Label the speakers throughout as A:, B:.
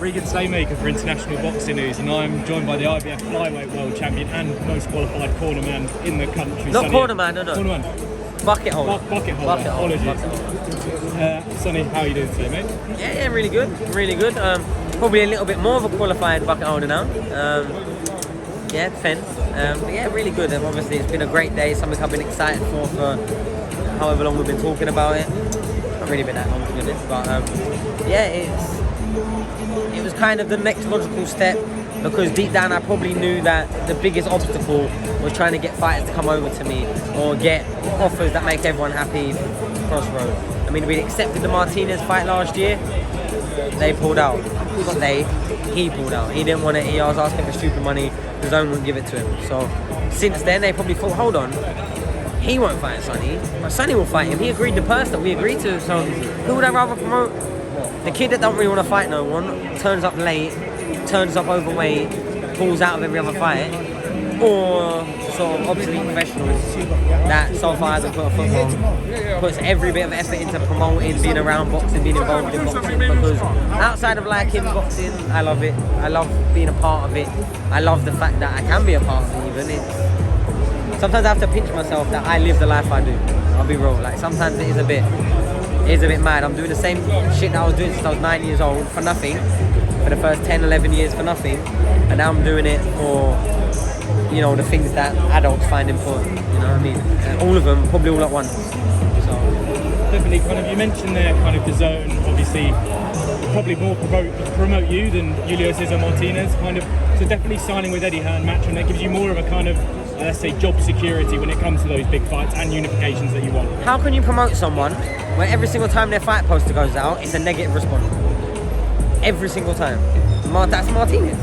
A: very good Slaymaker for international boxing news, and I'm joined by the IBF flyweight world champion and most qualified cornerman in the country.
B: Not cornerman, no.
A: Cornerman.
B: Bucket holder.
A: Bucket holder. Apologies. Sonny, how are you doing today, mate?
B: Yeah, really good. Probably a little bit more of a qualified bucket holder now. Yeah, defence. But yeah, really good. And obviously, it's been a great day. Something I've been excited for however long we've been talking about it. Not really been that long to be honest, but yeah, it was kind of the next logical step, because deep down I probably knew that the biggest obstacle was trying to get fighters to come over to me or get offers that make everyone happy. Crossroad. I mean, we accepted the Martinez fight last year. They pulled out. Not they. He pulled out. He didn't want it. He was asking for stupid money. The zone wouldn't give it to him. So since then, they probably thought, hold on, he won't fight Sonny, but Sonny will fight him. He agreed the purse that we agreed to. So who would I rather promote? The kid that don't really want to fight no one, turns up late, turns up overweight, pulls out of every other fight, or sort of obsolete professionals that so far hasn't put a foot on, puts every bit of effort into promoting, being around boxing, being involved in boxing, because outside of liking boxing, I love it. I love being a part of it. I love the fact that I can be a part of it even. Sometimes I have to pinch myself that I live the life I do. I'll be real. Like sometimes it is a bit mad. I'm doing the same shit that I was doing since I was 9 years old for nothing, for the first 10, 11 years for nothing, and now I'm doing it for, you know, the things that adults find important. You know what I mean? And all of them, probably all at once. So
A: definitely, kind of. You mentioned there, kind of the zone. Obviously, probably more promote you than Julio Cesar Martinez. Kind of. So definitely signing with Eddie Hearn and Matchroom, that gives you more of a kind of, let's say, job security when it comes to those big fights and unifications that you want.
B: How can you promote someone when every single time their fight poster goes out, it's a negative response? Every single time. That's Martinez.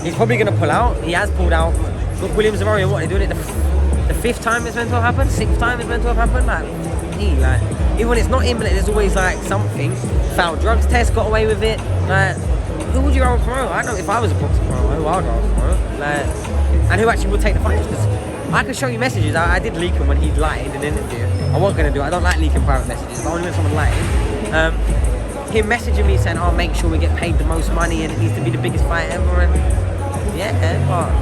B: He's probably going to pull out. He has pulled out. Look, Williams and Rory, what, they're doing it the fifth time it's meant to have happened? Sixth time it's meant to have happened? Like, even when it's not him, there's always like something. Foul drugs test, got away with it. Like, who would you rather promote? I know if I was a boxing promoter, who I'd rather promote. Like, and who actually would take the fights, because I could show you messages. I did leak them when he lied in an interview. I wasn't going to do it. I don't like leaking private messages, but only when someone lies. Him messaging me saying, oh, make sure we get paid the most money and it needs to be the biggest fight ever. And yeah, but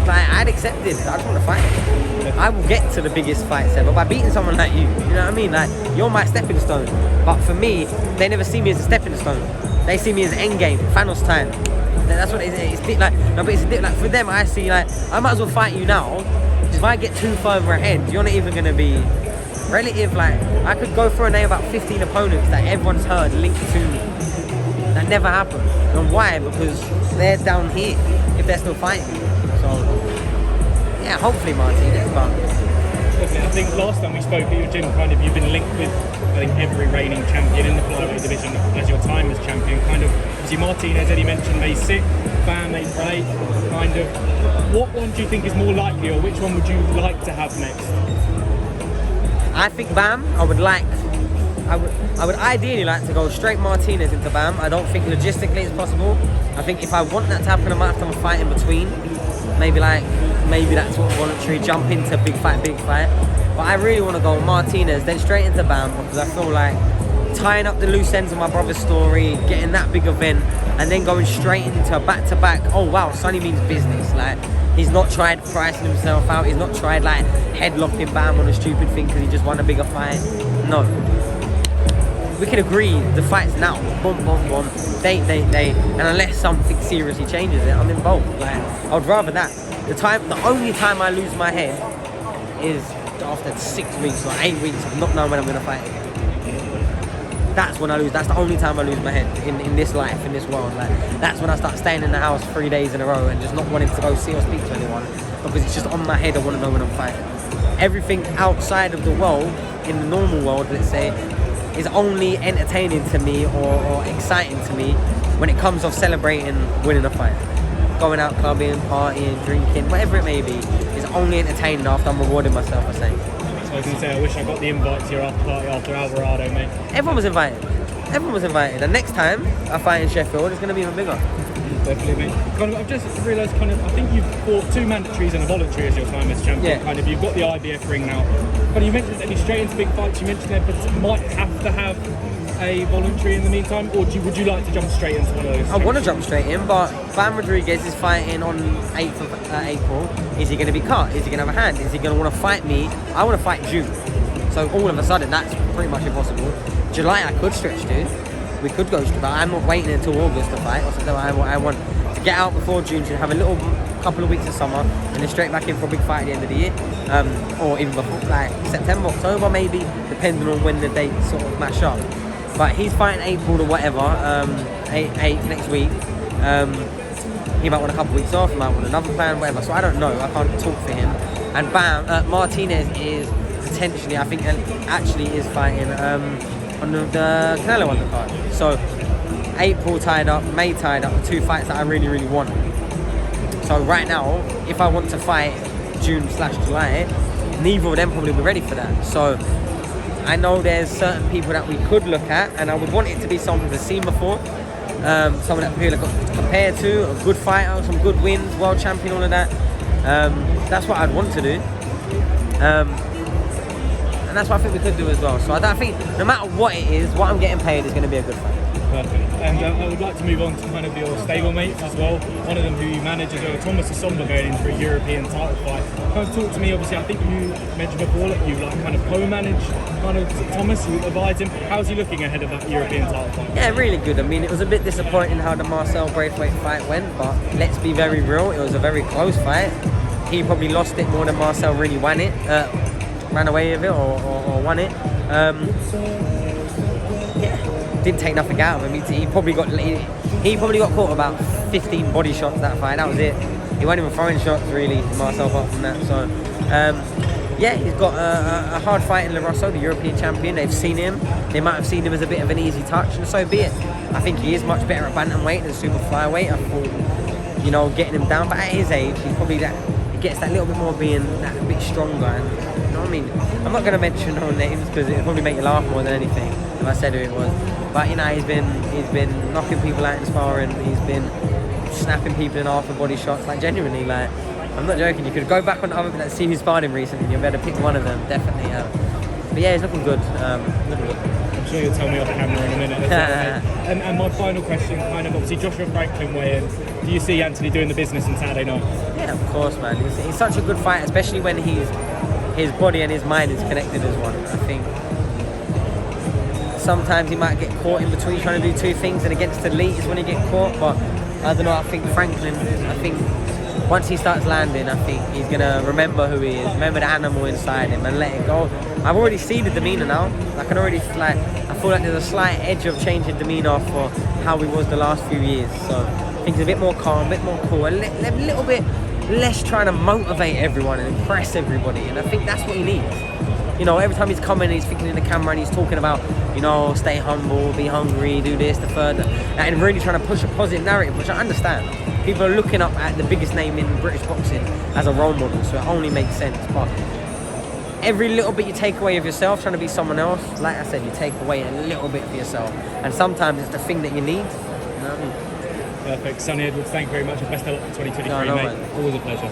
B: like, I'd accept it. I just want to fight. I will get to the biggest fights ever by beating someone like you. You know what I mean? Like, you're my stepping stone. But for me, they never see me as a stepping stone. They see me as end game, Thanos time. That's what it is. It's like, no, but it's like for them. I see like I might as well fight you now. If I get too further ahead, you're not even gonna be relative. Like I could go through a name about 15 opponents that everyone's heard linked to me. That never happened. And why? Because they're down here. If they're still fighting. So yeah, hopefully Martinez. But
A: I think last time we spoke at your gym, kind of you've been linked with, I think, every reigning champion in the flyweight division as your time as champion. Kind of, obviously Martinez, Eddie mentioned, made 6, Bam made 8. Kind of, what one do you think is more likely, or which one would you like to have next?
B: I think Bam. I would ideally like to go straight Martinez into Bam. I don't think logistically it's possible. I think if I want that to happen, I might have to have a fight in between. Maybe that's sort of voluntary, jump into big fight. But I really want to go Martinez, then straight into Bam, because I feel like tying up the loose ends of my brother's story, getting that big event, and then going straight into back-to-back. Oh wow, Sonny means business. Like, he's not tried pricing himself out. He's not tried like headlocking Bam on a stupid thing because he just won a bigger fight. No. We can agree the fight's now. Boom, boom, boom. Date. And unless something seriously changes it, I'm involved. Like, I would rather that. The only time I lose my head is after 6 weeks or 8 weeks of not knowing when I'm going to fight again. That's when I lose. That's the only time I lose my head in this life, in this world. Like, that's when I start staying in the house 3 days in a row and just not wanting to go see or speak to anyone, because it's just on my head. I want to know when I'm fighting. Everything outside of the world, in the normal world, let's say, is only entertaining to me or exciting to me when it comes off celebrating winning a fight. Going out clubbing, partying, drinking, whatever it may be, is only entertaining after I'm rewarding myself, I say.
A: So I was going to say, I wish I got the invite to your after party after Alvarado, mate.
B: Everyone was invited. And next time I fight in Sheffield, it's going to be even bigger.
A: Definitely, mate. Kind of, I've just realised, kind of, I think you've fought 2 mandatories and a voluntary as your time as champion.
B: Yeah.
A: Kind of, you've got the IBF ring now. But you mentioned that you're straight into big fights. You mentioned there, but might have to have a voluntary in the meantime, or would you like to jump straight into one of those?
B: I want to jump straight in, but Bam Rodriguez is fighting on 8th of April. Is he going to be cut? Is he going to have a hand? Is he going to want to fight me? I want to fight June. So all of a sudden, that's pretty much impossible. July, I could stretch to. We could go, but I'm not waiting until August to fight. So I want to get out before June, to have a little couple of weeks of summer, and then straight back in for a big fight at the end of the year, or even before, like September, October, maybe, depending on when the dates sort of match up. But he's fighting April or whatever, 8 next week. He might want a couple of weeks off, he might want another plan, whatever. So I don't know. I can't talk for him. And Bam, Martinez is potentially, I think, actually is fighting on the Canelo undercard. So April tied up, May tied up, the 2 fights that I really, really want. So right now, if I want to fight June/July, neither of them probably will be ready for that. So I know there's certain people that we could look at, and I would want it to be someone we've seen before, someone that people have compared to, a good fighter, some good wins, world champion, all of that. That's what I'd want to do. And that's what I think we could do as well. So I think no matter what it is, what I'm getting paid is going to be a good fight.
A: Perfect. And I would like to move on to kind of your stablemates as well. One of them who you manage is Thomas Essomba, going in for a European title fight. Kind of talk to me, obviously, I think you mentioned before that you like kind of co-manage kind of Thomas, you advise him. How's he looking ahead of that European title fight?
B: Yeah, really good. I mean, it was a bit disappointing how the Marcel Braithwaite fight went, but let's be very real, it was a very close fight. He probably lost it more than Marcel really won it, ran away with it or won it. Didn't take nothing out of him. He probably got caught about 15 body shots that fight. That was it. He wasn't even throwing shots really, Marcel, apart from that. So yeah, he's got a hard fight in Lorusso, the European champion. They've seen him. They might have seen him as a bit of an easy touch, and so be it. I think he is much better at bantamweight than super flyweight. I thought, you know, getting him down, but at his age, he's probably he gets that little bit more being that bit stronger. And you know what I mean? I'm not going to mention no names because it'll probably make you laugh more than anything if I said who it was. But you know, he's been knocking people out in sparring. He's been snapping people in half with body shots. Like genuinely, like I'm not joking. You could go back on other people that seen his sparring recently, and you better pick one of them, definitely. But yeah, he's looking good. Looking good.
A: I'm sure you'll tell me off camera in a minute. And my final question, kind of obviously Joshua Franklin weigh-in. Do you see Anthony doing the business on Saturday night? Yeah,
B: of course, man. He's such a good fighter, especially when his body and his mind is connected as one. I think sometimes he might get caught in between trying to do 2 things, and against the elite is when he get caught. But I don't know. I think Franklin. Once he starts landing, I think he's gonna remember who he is, remember the animal inside him, and let it go. I've already seen the demeanour now. I can already I feel like there's a slight edge of change in demeanour for how he was the last few years. So I think he's a bit more calm, a bit more cool, a little bit less trying to motivate everyone and impress everybody. And I think that's what he needs. You know, every time he's coming, he's thinking in the camera and he's talking about, you know, stay humble, be hungry, do this, the third, and really trying to push a positive narrative, which I understand. People are looking up at the biggest name in British boxing as a role model, so it only makes sense. But every little bit you take away of yourself, trying to be someone else, like I said, you take away a little bit for yourself. And sometimes it's the thing that you need. You know what I mean?
A: Perfect. Sonny Edwards, thank you very much, and best of luck for 2023, mate. Always a pleasure.